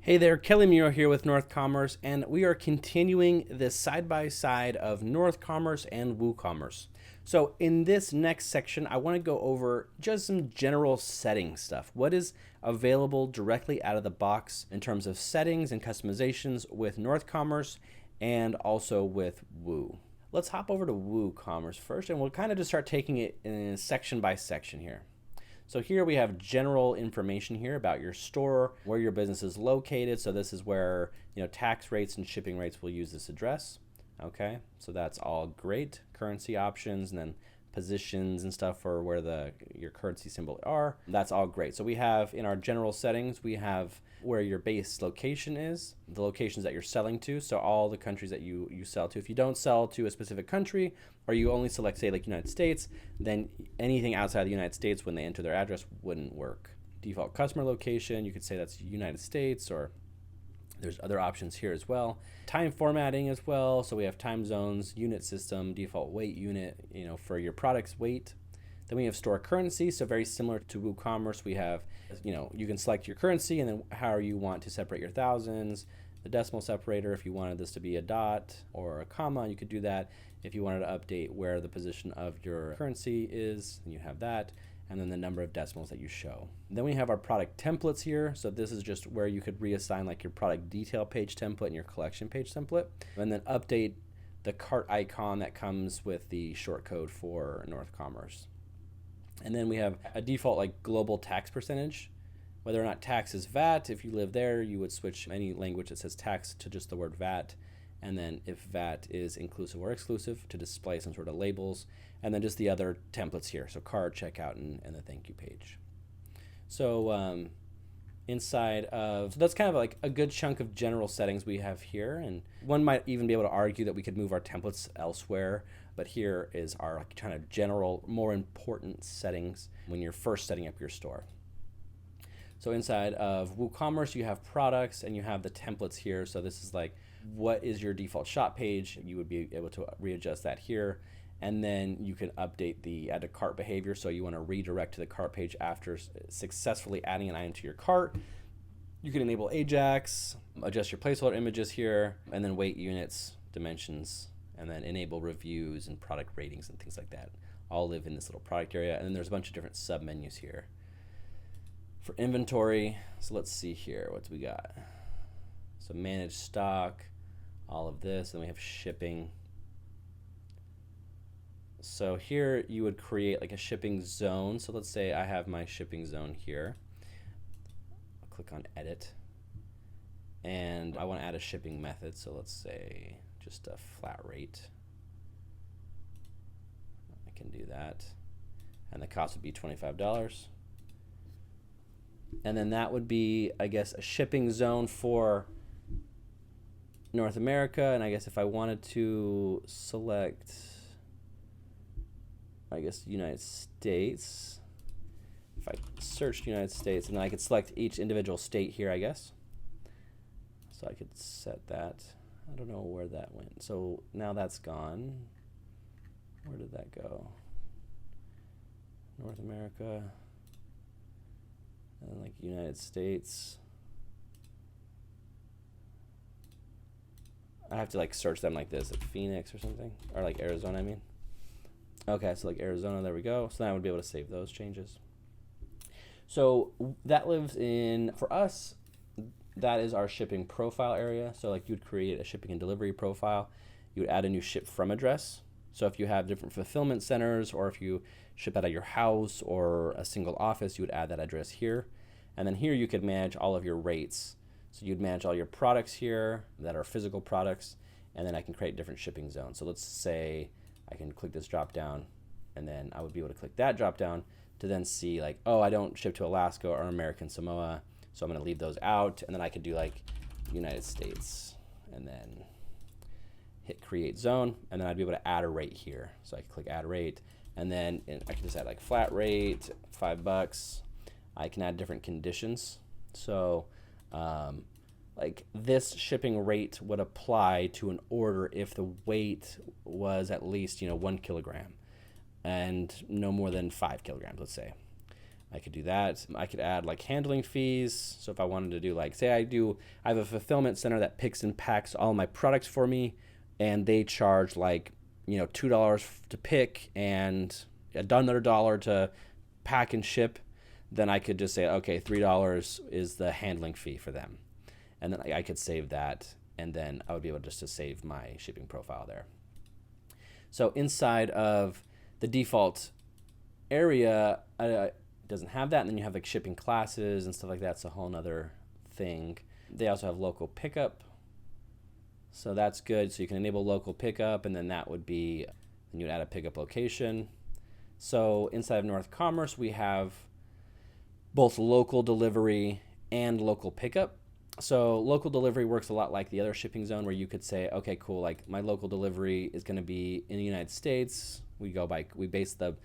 Hey there, Kelly Muro here with WooCommerce, and we are continuing this side-by-side of WooCommerce and WooCommerce. So in this next section, I want to go over just some general setting stuff. What is available directly out of the box in terms of settings and customizations with WooCommerce and also with Woo. Let's hop over to WooCommerce first, and we'll kind of just start taking it in section by section here. So here we have general information here about your store, where your business is located. So this is where, tax rates and shipping rates will use this address. Okay, so that's all great. Currency options and then positions and stuff for where your currency symbol are. That's all great. So we have in our general settings, we have where your base location is, the locations that you're selling to. So all the countries that you sell to. If you don't sell to a specific country, or you only select, say, like United States, then anything outside the United States when they enter their address wouldn't work. Default customer location, you could say that's United States, or there's other options here as well. Time formatting as well. So we have time zones, unit system, default weight unit, for your product's weight. Then we have store currency. So very similar to WooCommerce, we have, you can select your currency and then how you want to separate your thousands. The decimal separator, if you wanted this to be a dot or a comma, you could do that. If you wanted to update where the position of your currency is, then you have that. And then the number of decimals that you show. Then we have our product templates here. So this is just where you could reassign like your product detail page template and your collection page template. And then update the cart icon that comes with the short code for WooCommerce. And then we have a default like global tax percentage. Whether or not tax is VAT, if you live there, you would switch any language that says tax to just the word VAT. And then if VAT is inclusive or exclusive, to display some sort of labels, and then just the other templates here, so card, checkout, and the thank you page. So inside of, so that's kind of like a good chunk of general settings we have here, and one might even be able to argue that we could move our templates elsewhere, but here is our kind of general, more important settings when you're first setting up your store. So inside of WooCommerce, you have products and you have the templates here. So this is like, what is your default shop page? You would be able to readjust that here. And then you can update the add to cart behavior. So you want to redirect to the cart page after successfully adding an item to your cart. You can enable Ajax, adjust your placeholder images here, and then weight units, dimensions, and then enable reviews and product ratings and things like that. All live in this little product area. And then there's a bunch of different sub menus here. For inventory, so let's see here, what do we got? So manage stock, all of this, and we have shipping. So here you would create like a shipping zone. So let's say I have my shipping zone here. I'll click on edit. And I want to add a shipping method. So let's say just a flat rate. I can do that. And the cost would be $25. And then that would be, I guess, a shipping zone for North America. And I guess if I wanted to select, I guess, United States, if I searched United States, and then I could select each individual state here, I guess. So I could set that. I don't know where that went. So now that's gone. Where did that go? North America. And like United States. I have to like search them like this, like Phoenix or something, or like Arizona, I mean. Okay, so like Arizona, there we go. So now I would be able to save those changes. So that lives in, for us, that is our shipping profile area. So like you would create a shipping and delivery profile. You would add a new ship from address. So if you have different fulfillment centers, or if you ship out of your house or a single office, you would add that address here. And then here you could manage all of your rates. So you'd manage all your products here that are physical products, and then I can create different shipping zones. So let's say I can click this drop down, and then I would be able to click that drop down to then see like, oh, I don't ship to Alaska or American Samoa, so I'm going to leave those out. And then I could do like United States, and then hit create zone, and then I'd be able to add a rate here. So I can click add rate, and then I can just add like flat rate, $5. I can add different conditions. So like this shipping rate would apply to an order if the weight was at least 1 kilogram and no more than 5 kilograms, let's say. I could do that. I could add like handling fees. So if I wanted to do like, say I have a fulfillment center that picks and packs all my products for me, and they charge like, $2 to pick and another dollar to pack and ship, then I could just say, okay, $3 is the handling fee for them. And then I could save that, and then I would be able just to save my shipping profile there. So inside of the default area, it doesn't have that, and then you have like shipping classes and stuff like that. It's a whole nother thing. They also have local pickup, so that's good. So you can enable local pickup, and then that would be, then you would add a pickup location. So inside of WooCommerce, we have both local delivery and local pickup. So local delivery works a lot like the other shipping zone, where you could say, okay, cool, like my local delivery is going to be in the United States. We base the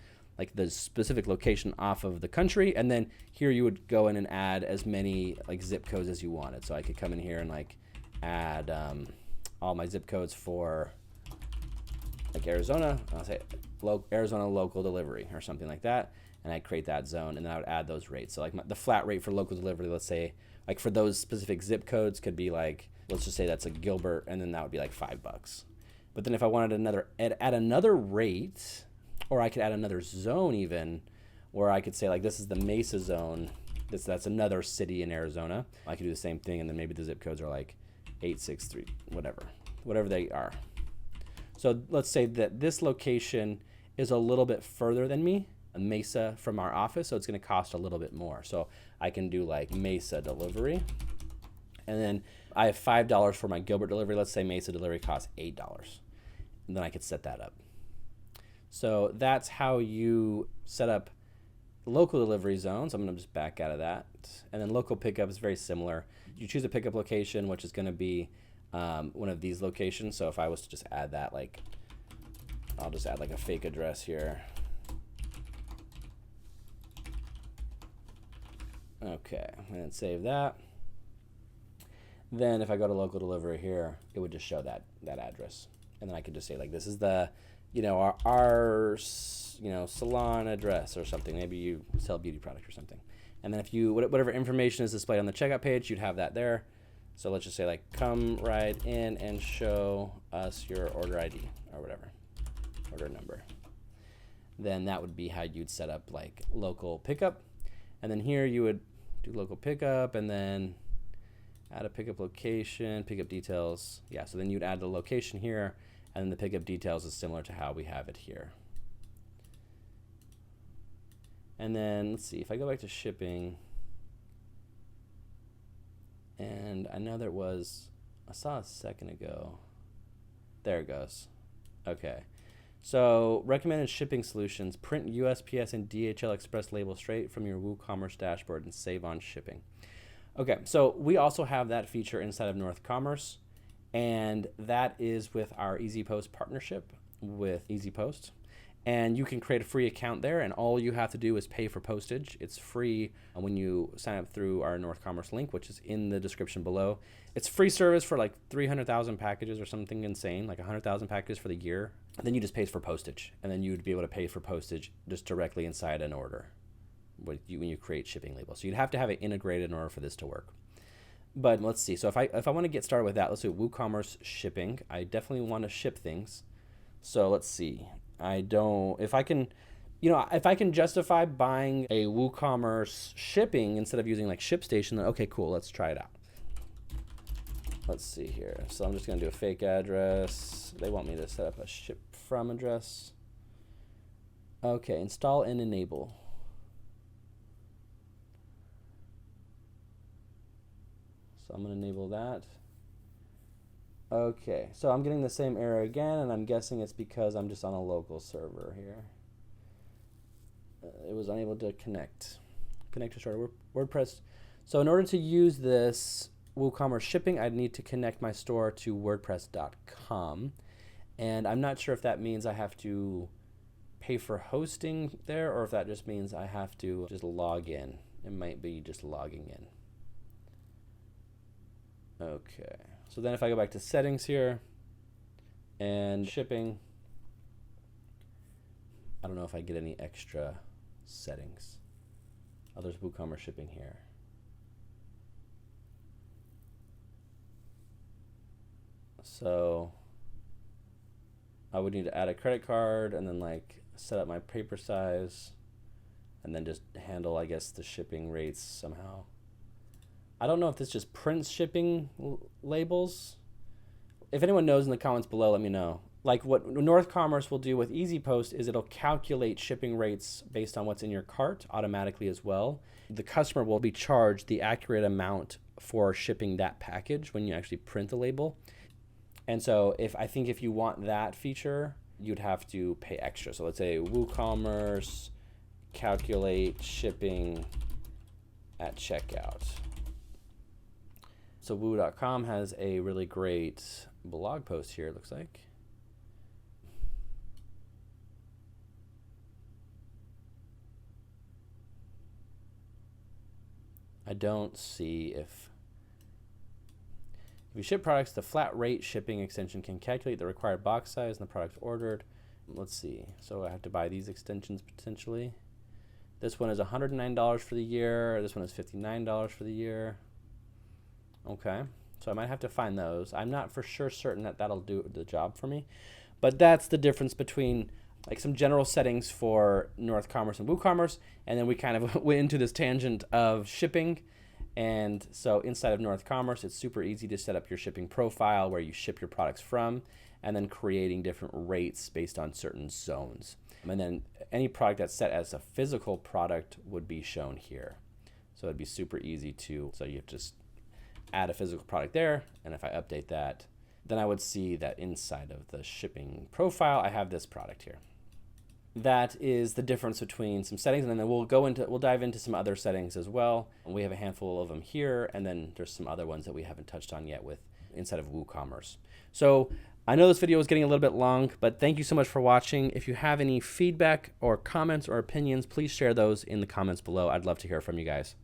specific location off of the country, and then here you would go in and add as many like zip codes as you wanted. So I could come in here and like add all my zip codes for like Arizona. I'll say Arizona local delivery or something like that, and I'd create that zone, and then I would add those rates. So like the flat rate for local delivery, let's say like for those specific zip codes could be like, let's just say that's a Gilbert, and then that would be like $5. But then if I wanted add another rate, or I could add another zone even, where I could say like this is the Mesa zone, that's another city in Arizona. I could do the same thing, and then maybe the zip codes are like 863, whatever they are. So let's say that this location is a little bit further than me, a Mesa from our office, so it's going to cost a little bit more. So I can do like Mesa delivery, and then I have $5 for my Gilbert delivery. Let's say Mesa delivery costs $8, and then I could set that up. So that's how you set up local delivery zones. I'm going to just back out of that. And then local pickup is very similar. You choose a pickup location, which is going to be one of these locations. So if I was to just add that, like, I'll just add like a fake address here. Okay, and then save that. Then if I go to local delivery here, it would just show that address. And then I could just say like, this is the, our salon address or something. Maybe you sell beauty product or something. And then if whatever information is displayed on the checkout page, you'd have that there. So let's just say like, come right in and show us your order ID or whatever, order number. Then that would be how you'd set up like local pickup. And then here you would do local pickup, and then add a pickup location, pickup details. Yeah, so then you'd add the location here, and then the pickup details is similar to how we have it here. And then let's see, if I go back to shipping, and I know I saw a second ago. There it goes. Okay. So recommended shipping solutions, print USPS and DHL Express label straight from your WooCommerce dashboard and save on shipping. Okay, so we also have that feature inside of WooCommerce, and that is with our EasyPost partnership with EasyPost. And you can create a free account there, and all you have to do is pay for postage. It's free when you sign up through our WooCommerce link, which is in the description below. It's free service for like 300,000 packages or something insane, like 100,000 packages for the year. And then you just pay for postage, and then you would be able to pay for postage just directly inside an order when you create shipping labels. So you'd have to have it integrated in order for this to work. But let's see. So if I want to get started with that, let's do WooCommerce shipping. I definitely want to ship things. So let's see. If I can justify buying a WooCommerce shipping instead of using like ShipStation, then okay, cool, let's try it out. Let's see here. So I'm just going to do a fake address. They want me to set up a ship from address. Okay, install and enable. So I'm going to enable that. Okay, so I'm getting the same error again, and I'm guessing it's because I'm just on a local server here. It was unable to connect to start WordPress. So in order to use this WooCommerce shipping, I'd need to connect my store to WordPress.com. And I'm not sure if that means I have to pay for hosting there, or if that just means I have to just log in. It might be just logging in. Okay, so then if I go back to settings here and shipping, I don't know if I get any extra settings. Oh, there's WooCommerce shipping here. So I would need to add a credit card and then like set up my paper size and then just handle, I guess, the shipping rates somehow. I don't know if this just prints shipping labels. If anyone knows in the comments below, let me know. Like what WooCommerce will do with Easy Post is it'll calculate shipping rates based on what's in your cart automatically as well. The customer will be charged the accurate amount for shipping that package when you actually print the label. And so I think if you want that feature, you'd have to pay extra. So let's say WooCommerce calculate shipping at checkout. So woo.com has a really great blog post here, it looks like. I don't see if you ship products, the flat rate shipping extension can calculate the required box size and the products ordered. Let's see. So I have to buy these extensions potentially. This one is $109 for the year. This one is $59 for the year. Okay. So I might have to find those. I'm not for sure certain that that'll do the job for me. But that's the difference between like some general settings for WooCommerce and WooCommerce, and then we kind of went into this tangent of shipping. And so inside of WooCommerce, it's super easy to set up your shipping profile where you ship your products from, and then creating different rates based on certain zones. And then any product that's set as a physical product would be shown here. So it'd be super easy to, so you just add a physical product there, and if I update that, then I would see that inside of the shipping profile, I have this product here. That is the difference between some settings, and then we'll dive into some other settings as well. We have a handful of them here, and then there's some other ones that we haven't touched on yet with inside of WooCommerce. So I know this video is getting a little bit long, but thank you so much for watching. If you have any feedback or comments or opinions, please share those in the comments below. I'd love to hear from you guys.